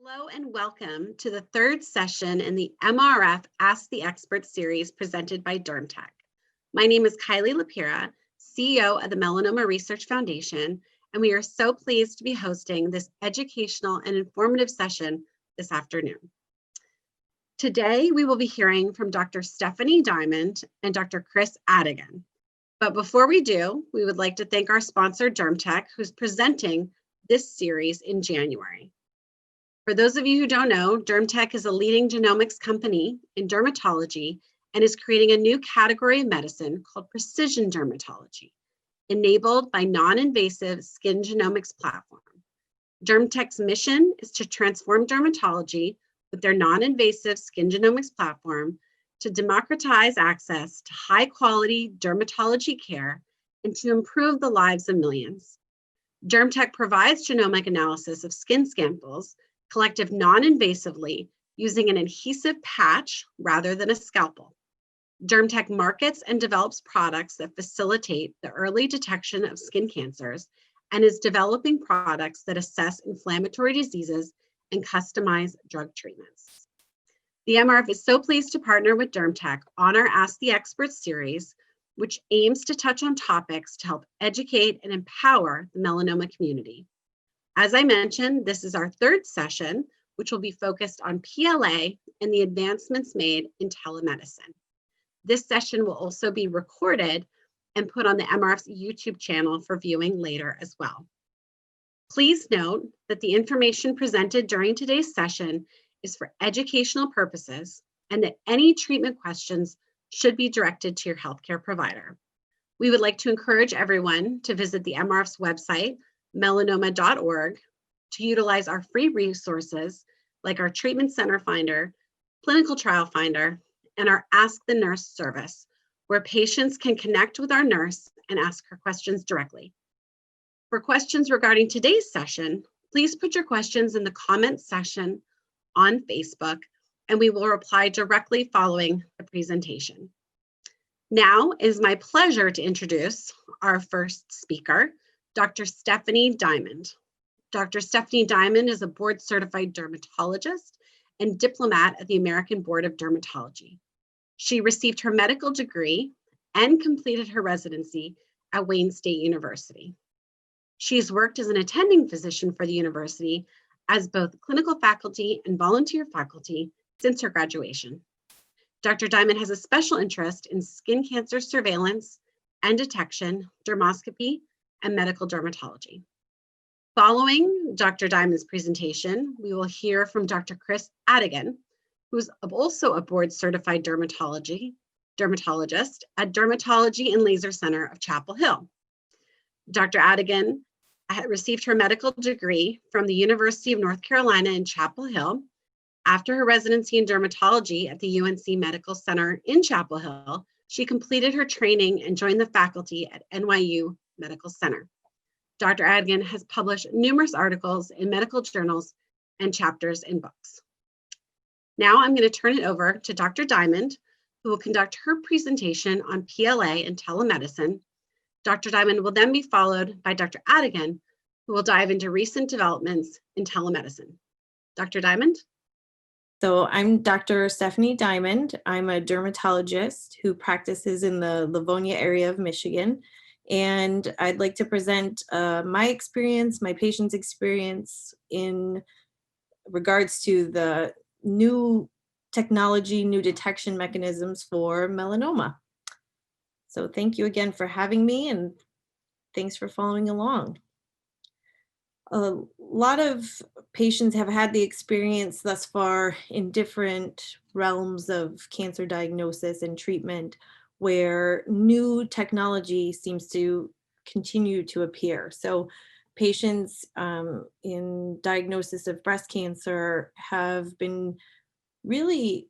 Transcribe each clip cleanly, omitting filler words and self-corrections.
Hello and welcome to the third session in the MRF Ask the Expert series presented by DermTech. My name is Kylie Lapira, CEO of the Melanoma Research Foundation, and we are so pleased to be hosting this educational and informative session this afternoon. Today, we will be hearing from Dr. Stephanie Diamond and Dr. Chris Adigan. But before we do, we would like to thank our sponsor, DermTech, who's presenting this series in January. For those of you who don't know, DermTech is a leading genomics company in dermatology and is creating a new category of medicine called precision dermatology, enabled by non-invasive skin genomics platform. DermTech's mission is to transform dermatology with their non-invasive skin genomics platform to democratize access to high-quality dermatology care and to improve the lives of millions. DermTech provides genomic analysis of skin samples collected non-invasively using an adhesive patch rather than a scalpel. DermTech markets and develops products that facilitate the early detection of skin cancers and is developing products that assess inflammatory diseases and customize drug treatments. The MRF is so pleased to partner with DermTech on our Ask the Experts series, which aims to touch on topics to help educate and empower the melanoma community. As I mentioned, this is our third session, which will be focused on PLA and the advancements made in telemedicine. This session will also be recorded and put on the MRF's YouTube channel for viewing later as well. Please note that the information presented during today's session is for educational purposes and that any treatment questions should be directed to your healthcare provider. We would like to encourage everyone to visit the MRF's website, melanoma.org, to utilize our free resources like our Treatment Center Finder, Clinical Trial Finder, and our Ask the Nurse service, where patients can connect with our nurse and ask her questions directly. For questions regarding today's session, please put your questions in the comments section on Facebook, and we will reply directly following the presentation. Now it is my pleasure to introduce our first speaker, Dr. Stephanie Diamond. Dr. Stephanie Diamond is a board-certified dermatologist and diplomat at the American Board of Dermatology. She received her medical degree and completed her residency at Wayne State University. She's worked as an attending physician for the university as both clinical faculty and volunteer faculty since her graduation. Dr. Diamond has a special interest in skin cancer surveillance and detection, dermoscopy, and medical dermatology. Following Dr. Diamond's presentation, we will hear from Dr. Chris Adigan, who's also a board-certified dermatologist at Dermatology and Laser Center of Chapel Hill. Dr. Adigan received her medical degree from the University of North Carolina in Chapel Hill. After her residency in dermatology at the UNC Medical Center in Chapel Hill, she completed her training and joined the faculty at NYU Medical Center. Dr. Adigan has published numerous articles in medical journals and chapters in books. Now I'm going to turn it over to Dr. Diamond, who will conduct her presentation on PLA and telemedicine. Dr. Diamond will then be followed by Dr. Adigan, who will dive into recent developments in telemedicine. Dr. Diamond? So I'm Dr. Stephanie Diamond. I'm a dermatologist who practices in the Livonia area of Michigan. And I'd like to present my experience, my patient's experience in regards to the new technology, new detection mechanisms for melanoma. So thank you again for having me, and thanks for following along. A lot of patients have had the experience thus far in different realms of cancer diagnosis and treatment where new technology seems to continue to appear. So patients in diagnosis of breast cancer have been really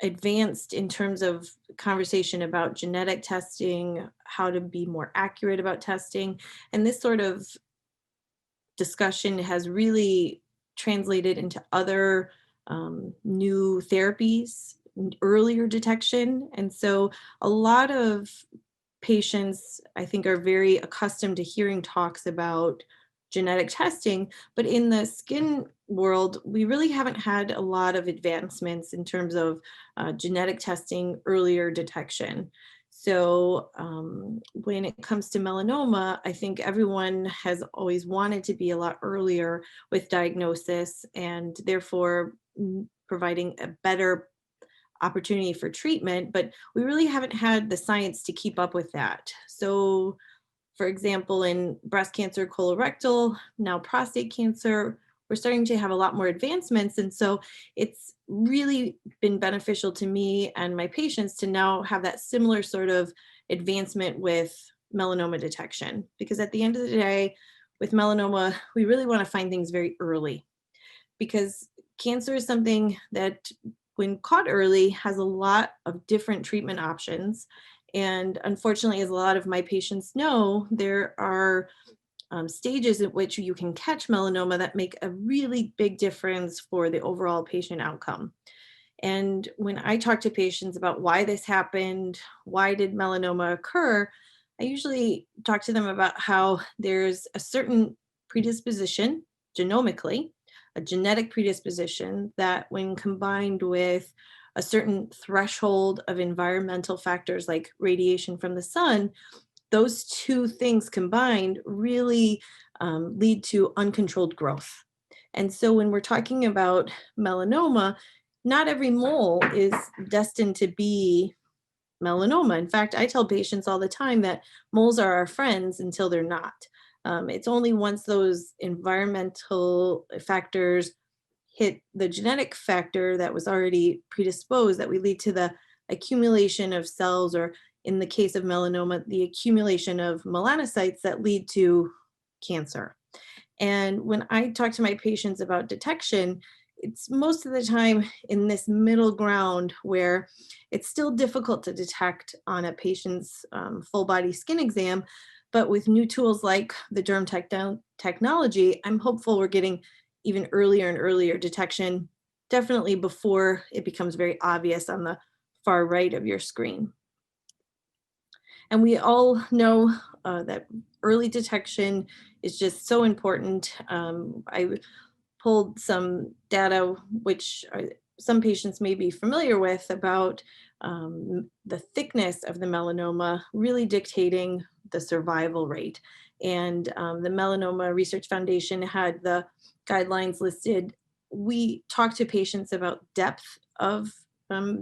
advanced in terms of conversation about genetic testing, how to be more accurate about testing, and this sort of discussion has really translated into other new therapies, earlier detection. And so a lot of patients, I think, are very accustomed to hearing talks about genetic testing, but in the skin world, we really haven't had a lot of advancements in terms of genetic testing, earlier detection. So when it comes to melanoma, I think everyone has always wanted to be a lot earlier with diagnosis and therefore providing a better opportunity for treatment, but we really haven't had the science to keep up with that. So for example, in breast cancer, colorectal, now prostate cancer, we're starting to have a lot more advancements. And so it's really been beneficial to me and my patients to now have that similar sort of advancement with melanoma detection. Because at the end of the day, with melanoma, we really want to find things very early because cancer is something that, when caught early, has a lot of different treatment options. And unfortunately, as a lot of my patients know, there are stages at which you can catch melanoma that make a really big difference for the overall patient outcome. And when I talk to patients about why this happened, why did melanoma occur, I usually talk to them about how there's a certain predisposition genomically, a genetic predisposition that, when combined with a certain threshold of environmental factors like radiation from the sun, those two things combined really lead to uncontrolled growth. And so when we're talking about melanoma, not every mole is destined to be melanoma. In fact, I tell patients all the time that moles are our friends until they're not. It's only once those environmental factors hit the genetic factor that was already predisposed that we lead to the accumulation of cells, or in the case of melanoma, the accumulation of melanocytes that lead to cancer. And when I talk to my patients about detection, it's most of the time in this middle ground where it's still difficult to detect on a patient's full body skin exam. But with new tools like the DermTech technology, I'm hopeful we're getting even earlier and earlier detection, definitely before it becomes very obvious on the far right of your screen. And we all know that early detection is just so important. I pulled some data, which some patients may be familiar with, about the thickness of the melanoma really dictating the survival rate. And the Melanoma Research Foundation had the guidelines listed. We talk to patients about depth of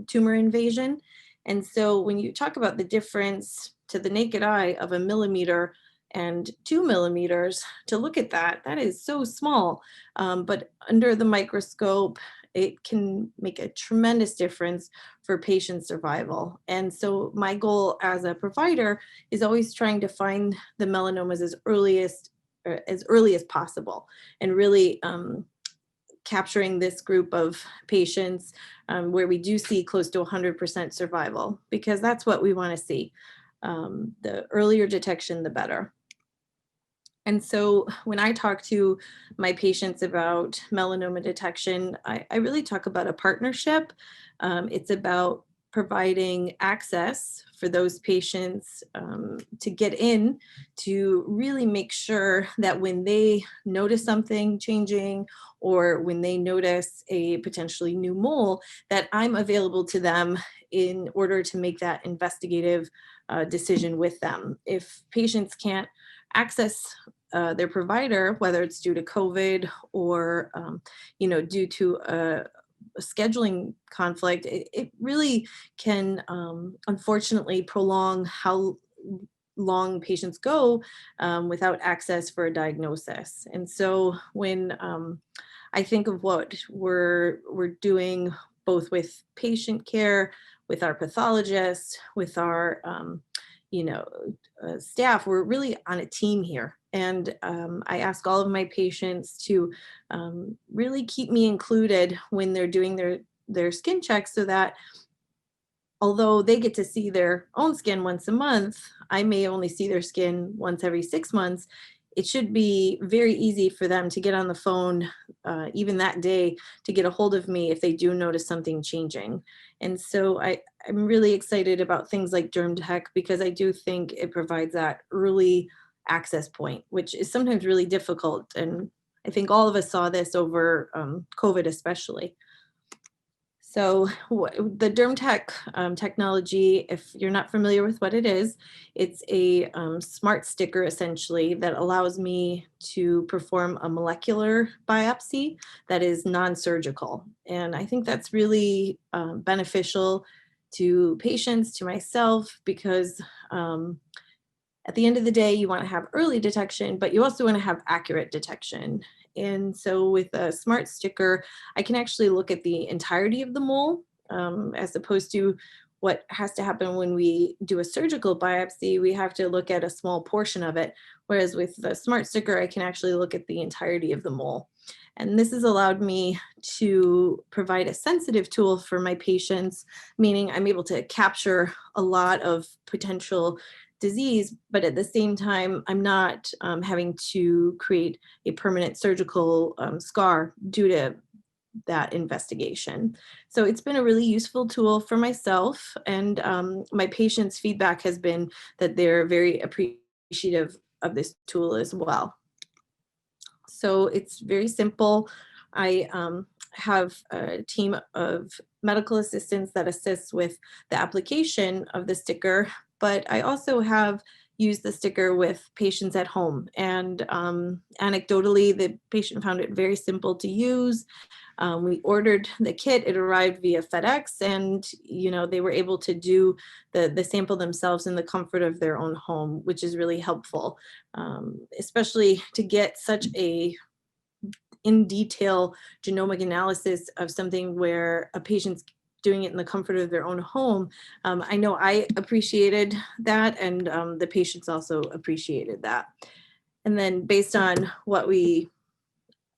tumor invasion. And so when you talk about the difference to the naked eye of 1 millimeter and 2 millimeters, to look at that, that is so small. But under the microscope, it can make a tremendous difference for patient survival. And so my goal as a provider is always trying to find the melanomas as early as possible, and really capturing this group of patients where we do see close to 100% survival, because that's what we want to see. The earlier detection, the better. And so when I talk to my patients about melanoma detection, I really talk about a partnership. It's about providing access for those patients to get in, to really make sure that when they notice something changing, or when they notice a potentially new mole, that I'm available to them in order to make that investigative decision with them. If patients can't access their provider, whether it's due to COVID or due to a scheduling conflict, it really can unfortunately prolong how long patients go without access for a diagnosis. And so when I think of what we're doing both with patient care, with our pathologists, with our staff, we're really on a team here. And I ask all of my patients to really keep me included when they're doing their skin checks, so that although they get to see their own skin once a month, I may only see their skin once every 6 months. It should be very easy for them to get on the phone, even that day, to get a hold of me if they do notice something changing. And so I'm really excited about things like DermTech, because I do think it provides that early access point, which is sometimes really difficult. And I think all of us saw this over COVID especially. So the DermTech technology, if you're not familiar with what it is, it's a smart sticker essentially that allows me to perform a molecular biopsy that is non-surgical. And I think that's really beneficial to patients, to myself, because at the end of the day, you want to have early detection, but you also want to have accurate detection. And so with a smart sticker, I can actually look at the entirety of the mole, as opposed to what has to happen when we do a surgical biopsy. We have to look at a small portion of it. Whereas with the smart sticker, I can actually look at the entirety of the mole. And this has allowed me to provide a sensitive tool for my patients, meaning I'm able to capture a lot of potential disease, but at the same time, I'm not having to create a permanent surgical scar due to that investigation. So it's been a really useful tool for myself, and my patients' feedback has been that they're very appreciative of this tool as well. So it's very simple. I have a team of medical assistants that assists with the application of the sticker, but I also have used the sticker with patients at home. And anecdotally, the patient found it very simple to use. We ordered the kit, it arrived via FedEx, and they were able to do the sample themselves in the comfort of their own home, which is really helpful, especially to get such a in detail genomic analysis of something where a patient's doing it in the comfort of their own home. I know I appreciated that, and the patients also appreciated that. And then based on what we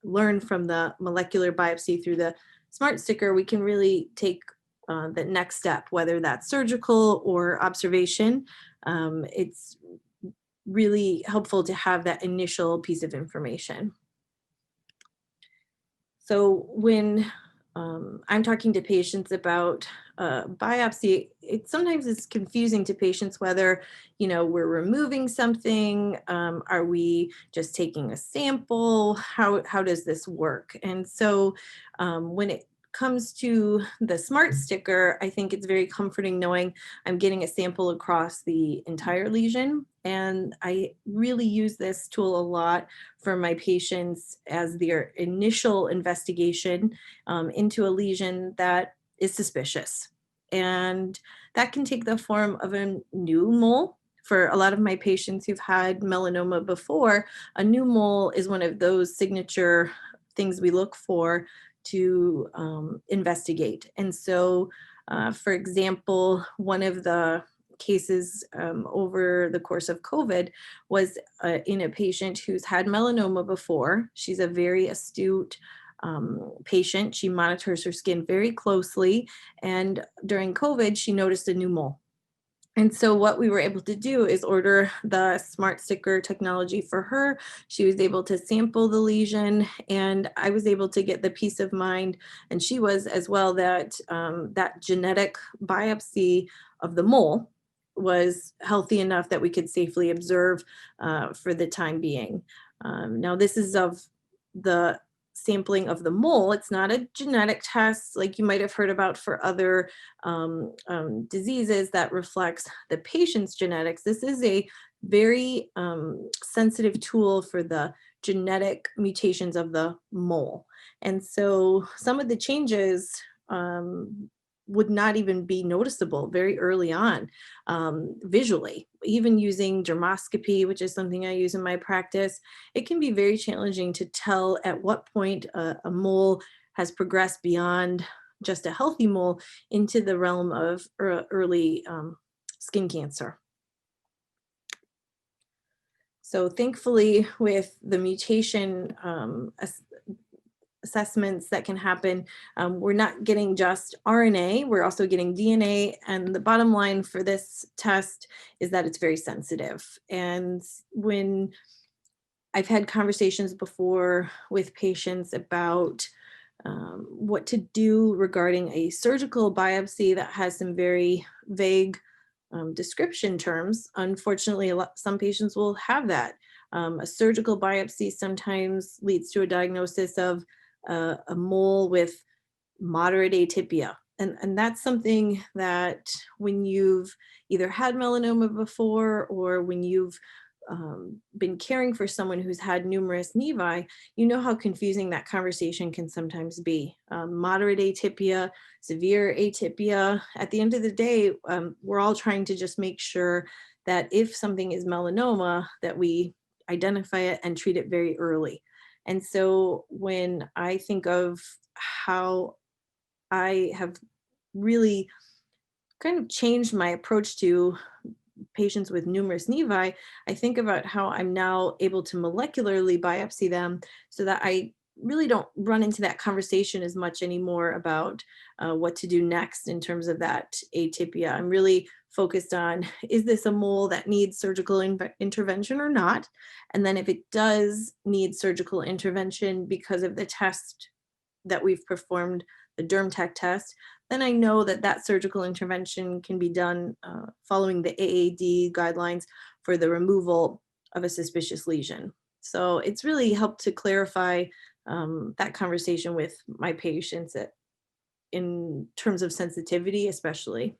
learned from the molecular biopsy through the smart sticker, we can really take the next step, whether that's surgical or observation. It's really helpful to have that initial piece of information. So when I'm talking to patients about biopsy, it sometimes is confusing to patients whether, we're removing something, are we just taking a sample, how does this work? And so when it comes to the smart sticker, I think it's very comforting knowing I'm getting a sample across the entire lesion. And I really use this tool a lot for my patients as their initial investigation into a lesion that is suspicious. And that can take the form of a new mole. For a lot of my patients who've had melanoma before, a new mole is one of those signature things we look for to investigate. And so, for example, one of the cases over the course of COVID was in a patient who's had melanoma before. She's a very astute patient. She monitors her skin very closely. And during COVID, she noticed a new mole. And so what we were able to do is order the smart sticker technology for her. She was able to sample the lesion, and I was able to get the peace of mind, and she was as well, that that genetic biopsy of the mole was healthy enough that we could safely observe for the time being. Now this is of the sampling of the mole. It's not a genetic test like you might have heard about for other diseases that reflects the patient's genetics. This is a very sensitive tool for the genetic mutations of the mole. And so some of the changes would not even be noticeable very early on visually. Even using dermoscopy, which is something I use in my practice, it can be very challenging to tell at what point a mole has progressed beyond just a healthy mole into the realm of early skin cancer. So thankfully, with the mutation assessments that can happen, we're not getting just RNA, we're also getting DNA. And the bottom line for this test is that it's very sensitive. And when I've had conversations before with patients about what to do regarding a surgical biopsy that has some very vague description terms, unfortunately, some patients will have that. A surgical biopsy sometimes leads to a diagnosis of a mole with moderate atypia. And that's something that when you've either had melanoma before or when you've been caring for someone who's had numerous nevi, you know how confusing that conversation can sometimes be. Moderate atypia, severe atypia. At the end of the day, we're all trying to just make sure that if something is melanoma, that we identify it and treat it very early. And so when I think of how I have really kind of changed my approach to patients with numerous nevi, I think about how I'm now able to molecularly biopsy them so that I really don't run into that conversation as much anymore about what to do next in terms of that atypia. I'm really focused on, is this a mole that needs surgical intervention or not? And then if it does need surgical intervention because of the test that we've performed, the DermTech test, then I know that that surgical intervention can be done following the AAD guidelines for the removal of a suspicious lesion. So it's really helped to clarify that conversation with my patients in terms of sensitivity, especially.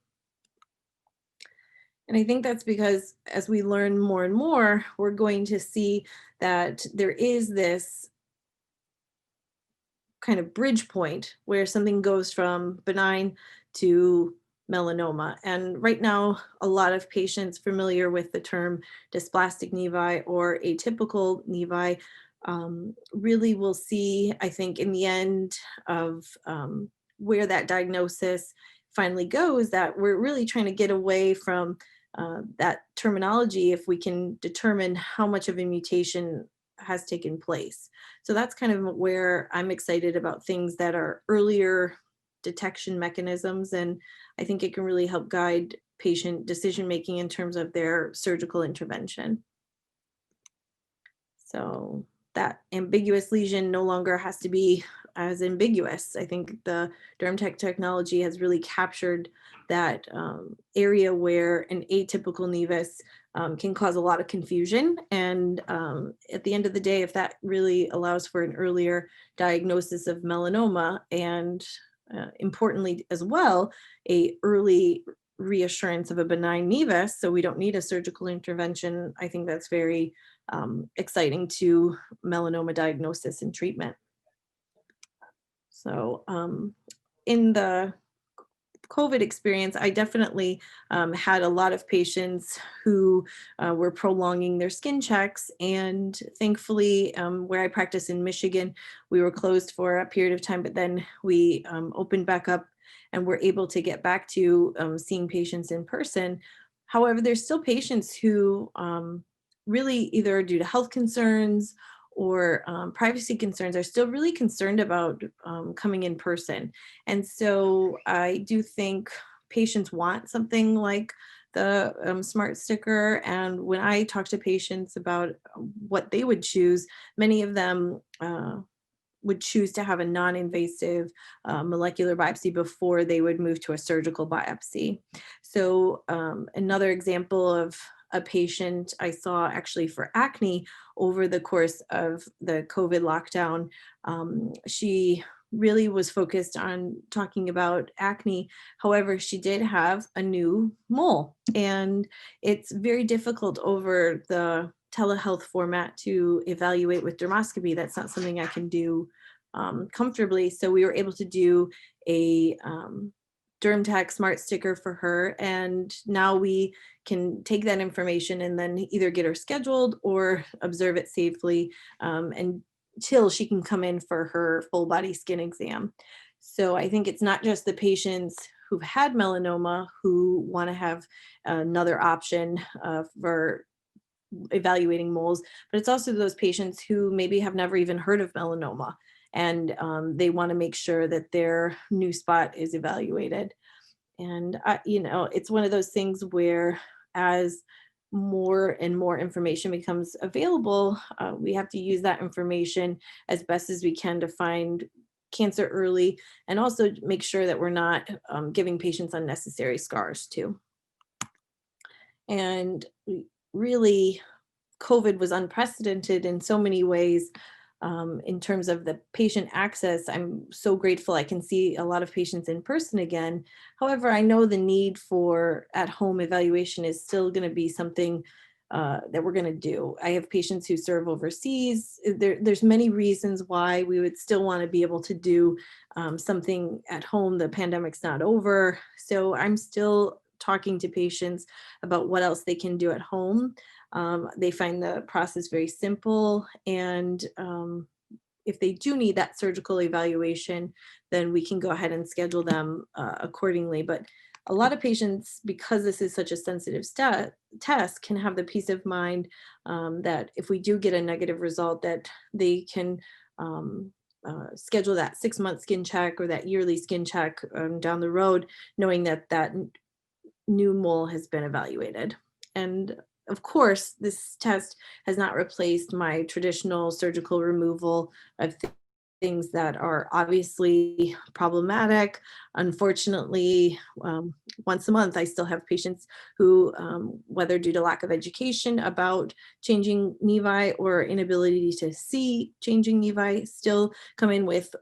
And I think that's because as we learn more and more, we're going to see that there is this kind of bridge point where something goes from benign to melanoma. And right now, a lot of patients familiar with the term dysplastic nevi or atypical nevi really will see, I think, in the end of where that diagnosis finally goes, that we're really trying to get away from that terminology if we can determine how much of a mutation has taken place. So that's kind of where I'm excited about things that are earlier detection mechanisms. And I think it can really help guide patient decision making in terms of their surgical intervention. So that ambiguous lesion no longer has to be as ambiguous. I think the DermTech technology has really captured that area where an atypical nevus can cause a lot of confusion. And at the end of the day, if that really allows for an earlier diagnosis of melanoma and importantly as well, a early reassurance of a benign nevus, so we don't need a surgical intervention, I think that's very exciting to melanoma diagnosis and treatment. So in the COVID experience, I definitely had a lot of patients who were prolonging their skin checks. And thankfully, where I practice in Michigan, we were closed for a period of time, but then we opened back up and were able to get back to seeing patients in person. However, there's still patients who really either due to health concerns or privacy concerns are still really concerned about coming in person. And so I do think patients want something like the smart sticker. And when I talk to patients about what they would choose, many of them would choose to have a non-invasive molecular biopsy before they would move to a surgical biopsy. So another example of a patient I saw actually for acne over the course of the COVID lockdown. She really was focused on talking about acne. However, she did have a new mole, and it's very difficult over the telehealth format to evaluate with dermoscopy. That's not something I can do comfortably. So we were able to do a DermTech smart sticker for her. And now we can take that information and then either get her scheduled or observe it safely until she can come in for her full body skin exam. So I think it's not just the patients who've had melanoma who want to have another option for evaluating moles, but it's also those patients who maybe have never even heard of melanoma, and they want to make sure that their new spot is evaluated. And it's one of those things where as more and more information becomes available, we have to use that information as best as we can to find cancer early, and also make sure that we're not giving patients unnecessary scars too. And really, COVID was unprecedented in so many ways. In terms of the patient access, I'm so grateful I can see a lot of patients in person again. However, I know the need for at-home evaluation is still going to be something that we're going to do. I have patients who serve overseas. There's many reasons why we would still want to be able to do something at home. The pandemic's not over. So I'm still talking to patients about what else they can do at home. They find the process very simple, and if they do need that surgical evaluation, then we can go ahead and schedule them accordingly. But a lot of patients, because this is such a sensitive test, can have the peace of mind that if we do get a negative result, that they can schedule that 6-month skin check or that yearly skin check down the road, knowing that that new mole has been evaluated. And of course, this test has not replaced my traditional surgical removal of things that are obviously problematic. Unfortunately, once a month, I still have patients who, whether due to lack of education about changing nevi or inability to see changing nevi, still come in with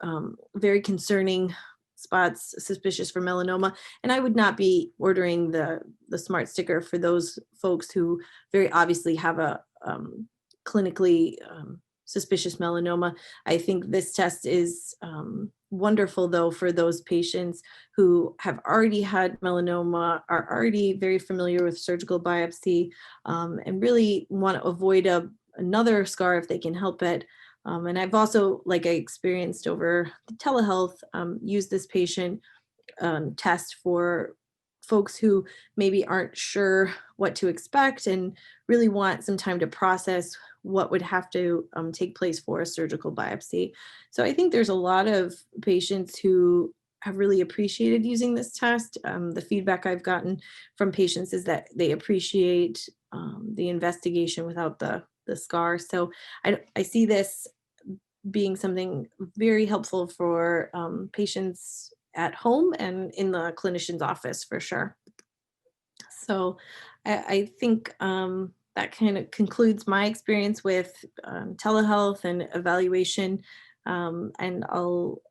very concerning spots suspicious for melanoma. And I would not be ordering the smart sticker for those folks who very obviously have a clinically suspicious melanoma. I think this test is wonderful, though, for those patients who have already had melanoma, are already very familiar with surgical biopsy, and really want to avoid another scar if they can help it. And I've also, like I experienced over the telehealth, used this patient test for folks who maybe aren't sure what to expect and really want some time to process what would have to take place for a surgical biopsy. So I think there's a lot of patients who have really appreciated using this test. The feedback I've gotten from patients is that they appreciate the investigation without the scar. So I see this being something very helpful for patients at home and in the clinician's office for sure. So I think that kind of concludes my experience with telehealth and evaluation. And I'll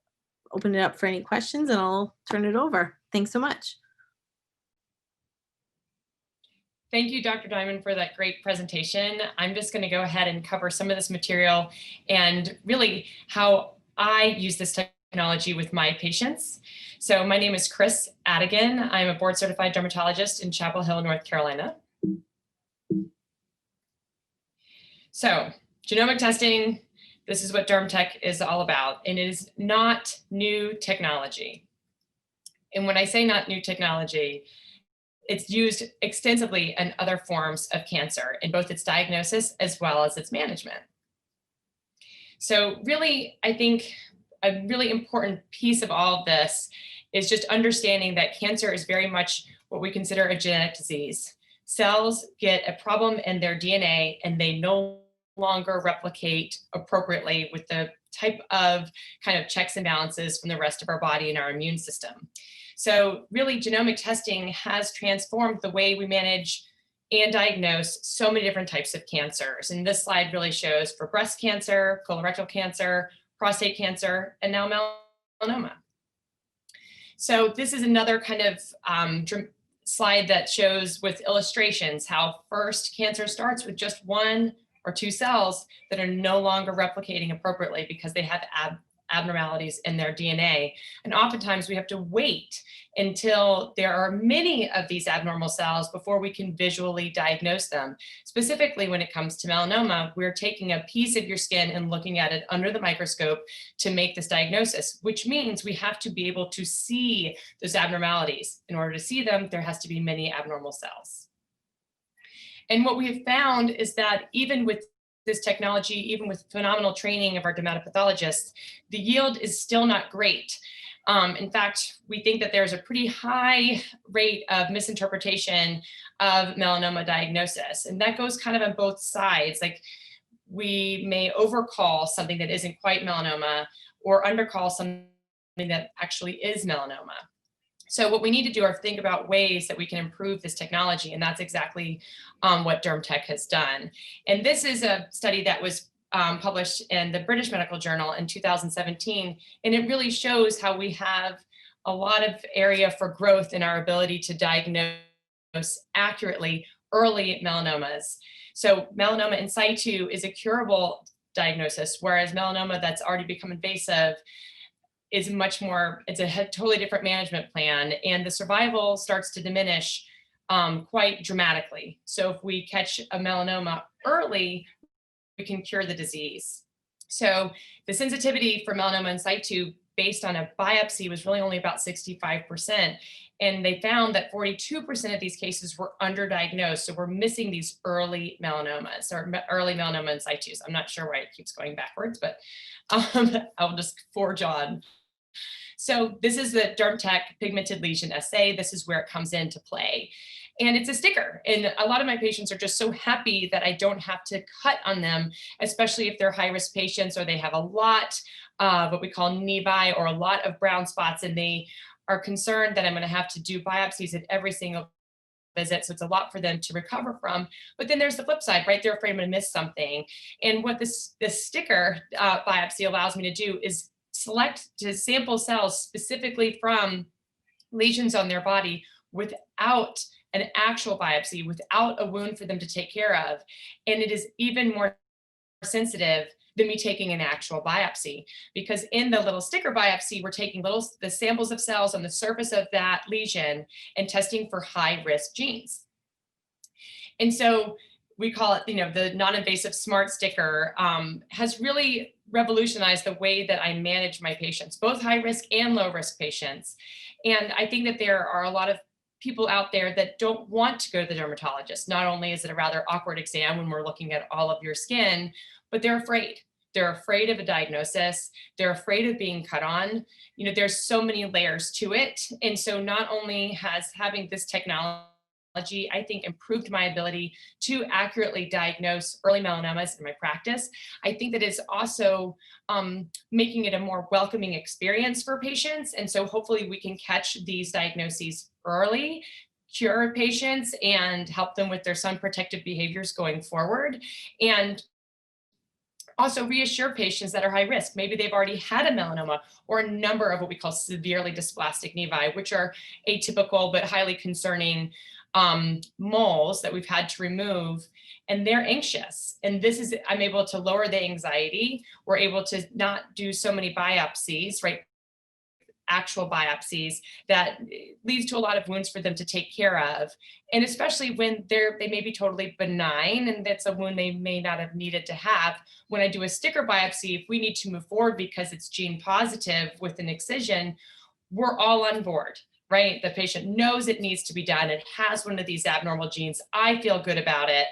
open it up for any questions and I'll turn it over. Thanks so much. Thank you, Dr. Diamond, for that great presentation. I'm just going to go ahead and cover some of this material and really how I use this technology with my patients. So my name is Chris Adigan. I'm a board certified dermatologist in Chapel Hill, North Carolina. So genomic testing, this is what DermTech is all about, and it is not new technology. And when I say not new technology, it's used extensively in other forms of cancer in both its diagnosis as well as its management. So really, I think a really important piece of all of this is just understanding that cancer is very much what we consider a genetic disease. Cells get a problem in their DNA and they no longer replicate appropriately with the type of kind of checks and balances from the rest of our body and our immune system. So really, genomic testing has transformed the way we manage and diagnose so many different types of cancers. And this slide really shows for breast cancer, colorectal cancer, prostate cancer, and now melanoma. So this is another kind of slide that shows with illustrations how first cancer starts with just 1 or 2 cells that are no longer replicating appropriately because they have abnormalities in their DNA. And oftentimes we have to wait until there are many of these abnormal cells before we can visually diagnose them. Specifically, when it comes to melanoma, we're taking a piece of your skin and looking at it under the microscope to make this diagnosis, which means we have to be able to see those abnormalities. In order to see them, there has to be many abnormal cells. And what we have found is that even with this technology, even with phenomenal training of our dermatopathologists, the yield is still not great. In fact, we think that there's a pretty high rate of misinterpretation of melanoma diagnosis. And that goes kind of on both sides. Like we may overcall something that isn't quite melanoma or undercall something that actually is melanoma. So what we need to do are think about ways that we can improve this technology, and that's exactly what DermTech has done. And this is a study that was published in the British Medical Journal in 2017, and it really shows how we have a lot of area for growth in our ability to diagnose accurately early melanomas. So melanoma in situ is a curable diagnosis, whereas melanoma that's already become invasive is much more, it's a totally different management plan, and the survival starts to diminish quite dramatically. So if we catch a melanoma early, we can cure the disease. So the sensitivity for melanoma in situ based on a biopsy was really only about 65%. And they found that 42% of these cases were underdiagnosed. So we're missing these early melanomas or early melanoma in situ. I'm not sure why it keeps going backwards, but I'll just forge on. So this is the DermTech pigmented lesion assay. This is where it comes into play. And it's a sticker. And a lot of my patients are just so happy that I don't have to cut on them, especially if they're high-risk patients or they have a lot of what we call nevi or a lot of brown spots, and they are concerned that I'm going to have to do biopsies at every single visit. So it's a lot for them to recover from. But then there's the flip side, right? They're afraid I'm going to miss something. And what this sticker biopsy allows me to do is select to sample cells specifically from lesions on their body without an actual biopsy, without a wound for them to take care of. And it is even more sensitive than me taking an actual biopsy, because in the little sticker biopsy, we're taking the samples of cells on the surface of that lesion and testing for high risk genes. And so we call it, the non-invasive smart sticker has really revolutionized the way that I manage my patients, both high risk and low risk patients. And I think that there are a lot of people out there that don't want to go to the dermatologist. Not only is it a rather awkward exam when we're looking at all of your skin, but they're afraid. They're afraid of a diagnosis. They're afraid of being cut on. There's so many layers to it. And so not only has having this technology, I think, improved my ability to accurately diagnose early melanomas in my practice, I think that it's also making it a more welcoming experience for patients. And so hopefully we can catch these diagnoses early, cure patients, and help them with their sun protective behaviors going forward. And also reassure patients that are high risk. Maybe they've already had a melanoma or a number of what we call severely dysplastic nevi, which are atypical but highly concerning moles that we've had to remove, and they're anxious. And I'm able to lower the anxiety. We're able to not do so many biopsies, right? Actual biopsies that leads to a lot of wounds for them to take care of. And especially when they may be totally benign and that's a wound they may not have needed to have. When I do a sticker biopsy, if we need to move forward because it's gene positive with an excision, we're all on board, right? The patient knows it needs to be done. It has one of these abnormal genes. I feel good about it.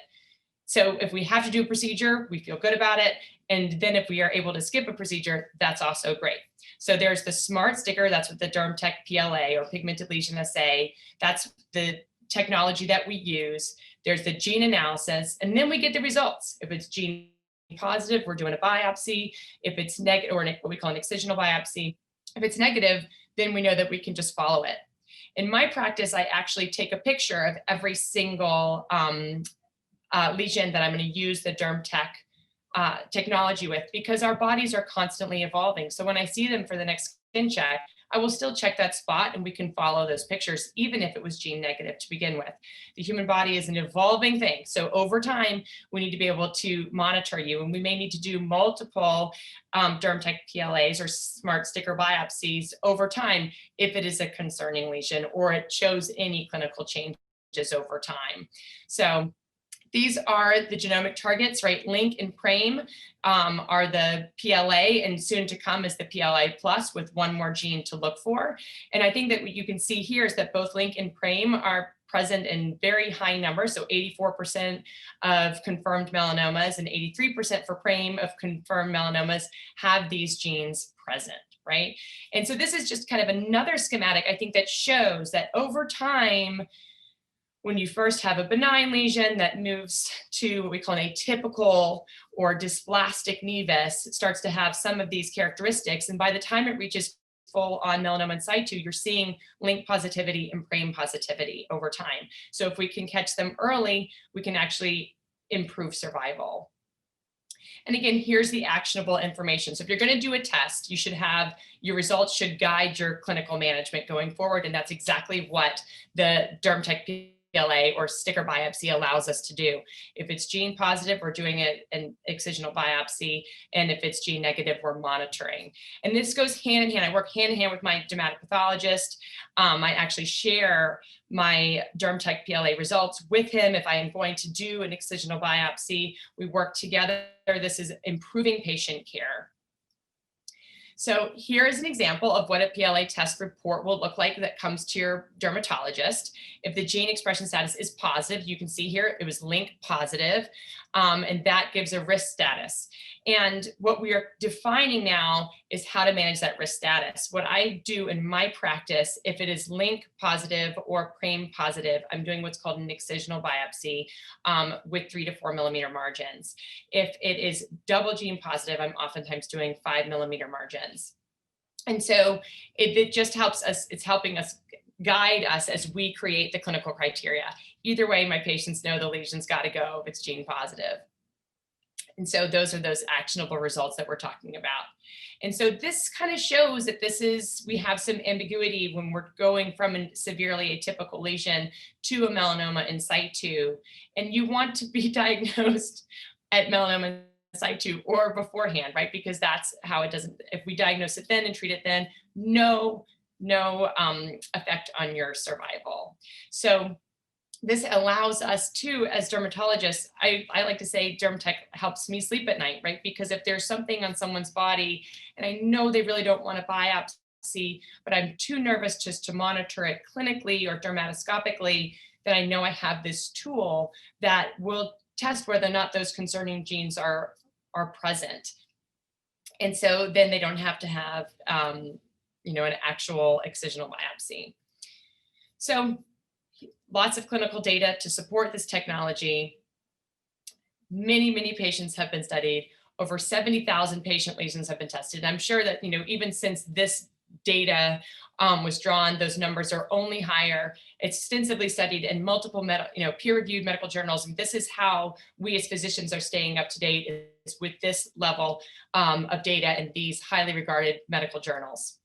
So if we have to do a procedure, we feel good about it. And then if we are able to skip a procedure, that's also great. So there's the smart sticker, that's what the DermTech PLA or pigmented lesion assay, that's the technology that we use. There's the gene analysis, and then we get the results. If it's gene positive, we're doing a biopsy. If it's negative, or what we call an excisional biopsy, if it's negative, then we know that we can just follow it. In my practice, I actually take a picture of every single lesion that I'm going to use the DermTech technology with, because our bodies are constantly evolving. So when I see them for the next skin check, I will still check that spot and we can follow those pictures, even if it was gene negative to begin with. The human body is an evolving thing. So over time, we need to be able to monitor you, and we may need to do multiple DermTech PLAs or smart sticker biopsies over time if it is a concerning lesion or it shows any clinical changes over time. So these are the genomic targets, right? Link and PRAME are the PLA, and soon to come is the PLAplus with one more gene to look for. And I think that what you can see here is that both Link and PRAME are present in very high numbers. So 84% of confirmed melanomas and 83% for PRAME of confirmed melanomas have these genes present, right? And so this is just kind of another schematic, I think, that shows that over time, when you first have a benign lesion that moves to what we call an atypical or dysplastic nevus, it starts to have some of these characteristics. And by the time it reaches full-on melanoma in situ, you're seeing link positivity and PRAME positivity over time. So if we can catch them early, we can actually improve survival. And again, here's the actionable information. So if you're going to do a test, you should have your results should guide your clinical management going forward. And that's exactly what the DermTech PLA or sticker biopsy allows us to do. If it's gene positive, we're doing an excisional biopsy. And if it's gene negative, we're monitoring. And this goes hand in hand. I work hand in hand with my dermatopathologist. I actually share my DermTech PLA results with him. If I am going to do an excisional biopsy, we work together. This is improving patient care. So here is an example of what a PLA test report will look like that comes to your dermatologist. If the gene expression status is positive, you can see here it was link positive, and that gives a risk status. And what we are defining now is how to manage that risk status. What I do in my practice, if it is link positive or PRAME positive, I'm doing what's called an excisional biopsy with 3 to 4 millimeter margins. If it is double gene positive, I'm oftentimes doing 5 millimeter margins. And so it just helps us, it's helping us guide us as we create the clinical criteria. Either way, my patients know the lesion's got to go if it's gene positive. And so those are those actionable results that we're talking about. And so this kind of shows that we have some ambiguity when we're going from a severely atypical lesion to a melanoma in situ. And you want to be diagnosed at melanoma in situ or beforehand, right? Because that's how it doesn't, if we diagnose it then and treat it then, no effect on your survival. So this allows us to, as dermatologists, I like to say DermTech helps me sleep at night, right? Because if there's something on someone's body and I know they really don't want to biopsy, but I'm too nervous just to monitor it clinically or dermatoscopically, then I know I have this tool that will test whether or not those concerning genes are present. And so then they don't have to have, an actual excisional biopsy. So lots of clinical data to support this technology. Many, many patients have been studied. Over 70,000 patient lesions have been tested. I'm sure that, even since this data was drawn, those numbers are only higher. It's extensively studied in multiple peer-reviewed medical journals. And this is how we as physicians are staying up to date, is with this level of data in these highly regarded medical journals.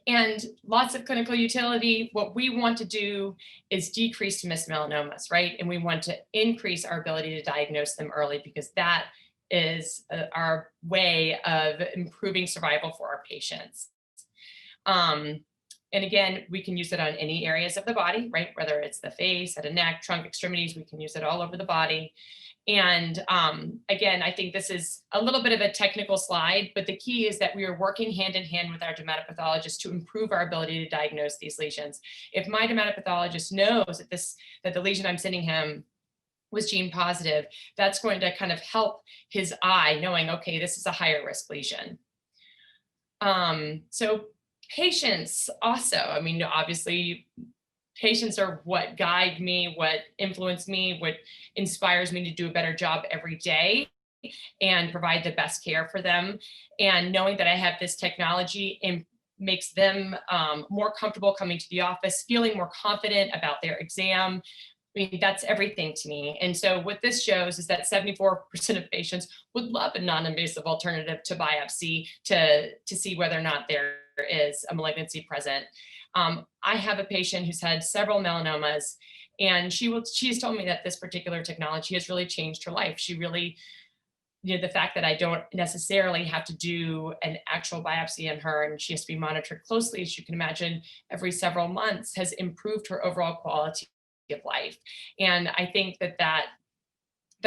And lots of clinical utility. What we want to do is decrease missed melanomas, right? And we want to increase our ability to diagnose them early, because that is our way of improving survival for our patients. And again, we can use it on any areas of the body, right? Whether it's the face, head and neck, trunk, extremities, we can use it all over the body. And again, I think this is a little bit of a technical slide, but the key is that we are working hand in hand with our dermatopathologist to improve our ability to diagnose these lesions. If my dermatopathologist knows that the lesion I'm sending him was gene positive, that's going to kind of help his eye knowing, okay, this is a higher risk lesion. So patients also, obviously, patients are what guide me, what influence me, what inspires me to do a better job every day and provide the best care for them. And knowing that I have this technology makes them more comfortable coming to the office, feeling more confident about their exam. That's everything to me. And so what this shows is that 74% of patients would love a non-invasive alternative to biopsy to see whether or not there is a malignancy present. I have a patient who's had several melanomas, and she has told me that this particular technology has really changed her life. She really, the fact that I don't necessarily have to do an actual biopsy in her, and she has to be monitored closely, as you can imagine, every several months, has improved her overall quality of life. And I think that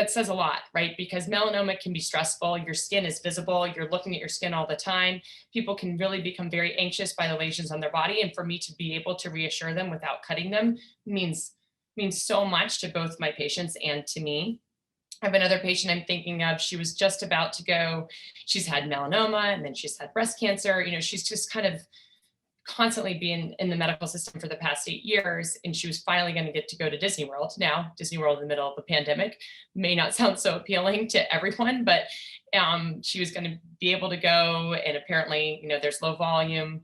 says a lot, right? Because melanoma can be stressful. Your skin is visible. You're looking at your skin all the time. People can really become very anxious by the lesions on their body. And for me to be able to reassure them without cutting them means so much to both my patients and to me. I have another patient I'm thinking of. She was just about to go. She's had melanoma, and then she's had breast cancer. She's just kind of constantly been in the medical system for the past 8 years, and she was finally going to get to go to Disney World. Now, Disney World in the middle of the pandemic may not sound so appealing to everyone, but she was going to be able to go, and apparently, there's low volume.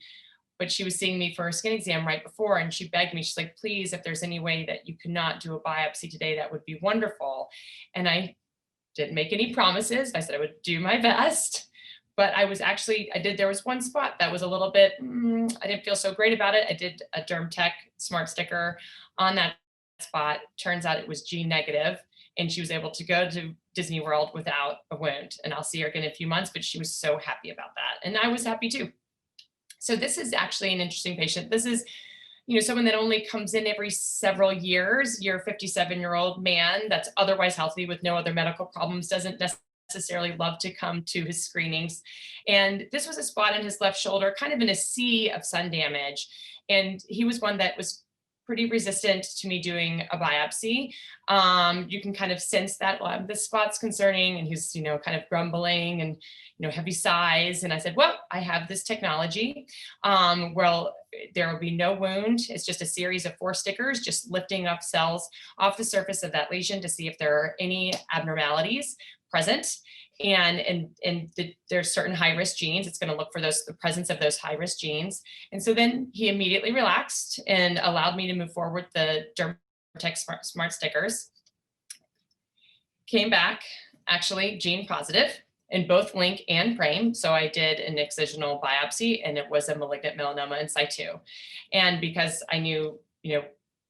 But she was seeing me for a skin exam right before, and she begged me, she's like, please, if there's any way that you could not do a biopsy today, that would be wonderful. And I didn't make any promises. I said I would do my best. But there was one spot that was a little bit, I didn't feel so great about it. I did a DermTech smart sticker on that spot. Turns out it was gene negative, and she was able to go to Disney World without a wound. And I'll see her again in a few months, but she was so happy about that. And I was happy too. So this is actually an interesting patient. This is, someone that only comes in every several years. Your 57-year-old man that's otherwise healthy with no other medical problems doesn't necessarily love to come to his screenings. And this was a spot in his left shoulder, kind of in a sea of sun damage. And he was one that was pretty resistant to me doing a biopsy. You can kind of sense that, well, this spot's concerning, and he's, kind of grumbling and, heavy sighs. And I said, well, I have this technology. Well, there will be no wound. It's just a series of 4 stickers, just lifting up cells off the surface of that lesion to see if there are any abnormalities present. And there's certain high-risk genes. It's going to look for the presence of those high-risk genes. And so then he immediately relaxed and allowed me to move forward the DermTech smart stickers. Came back actually gene positive in both link and PRAME. So I did an excisional biopsy, and it was a malignant melanoma in situ. And because I knew,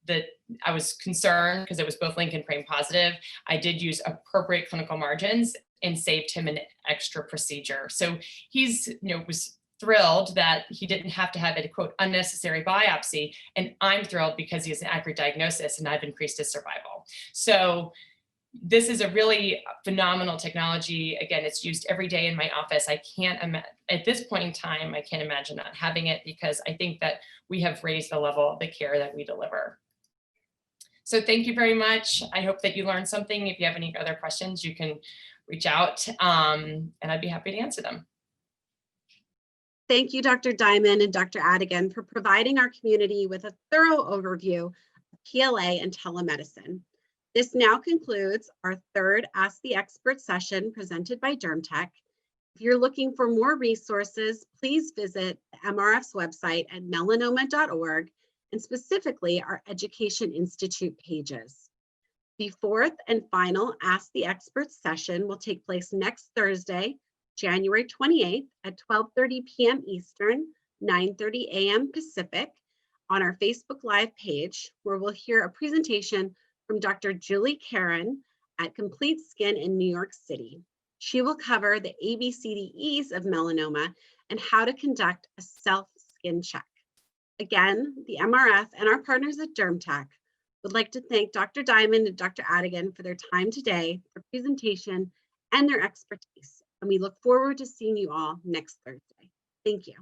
that I was concerned because it was both link and PRAME positive, I did use appropriate clinical margins and saved him an extra procedure. So he's, was thrilled that he didn't have to have a quote unnecessary biopsy. And I'm thrilled because he has an accurate diagnosis and I've increased his survival. So this is a really phenomenal technology. Again, it's used every day in my office. I can't imagine, at this point in time, I can't imagine not having it, because I think that we have raised the level of the care that we deliver. So thank you very much. I hope that you learned something. If you have any other questions, you can reach out, and I'd be happy to answer them. Thank you, Dr. Diamond and Dr. Adigan, for providing our community with a thorough overview of PLA and telemedicine. This now concludes our 3rd Ask the Expert session presented by DermTech. If you're looking for more resources, please visit the MRF's website at melanoma.org, and specifically our Education Institute pages. The 4th and final Ask the Expert session will take place next Thursday, January 28th at 12:30 p.m. Eastern, 9:30 a.m. Pacific, on our Facebook Live page, where we'll hear a presentation from Dr. Julie Karen at Complete Skin in New York City. She will cover the ABCDEs of melanoma and how to conduct a self-skin check. Again, the MRF and our partners at DermTech would like to thank Dr. Diamond and Dr. Adigan for their time today, their presentation, and their expertise. And we look forward to seeing you all next Thursday. Thank you.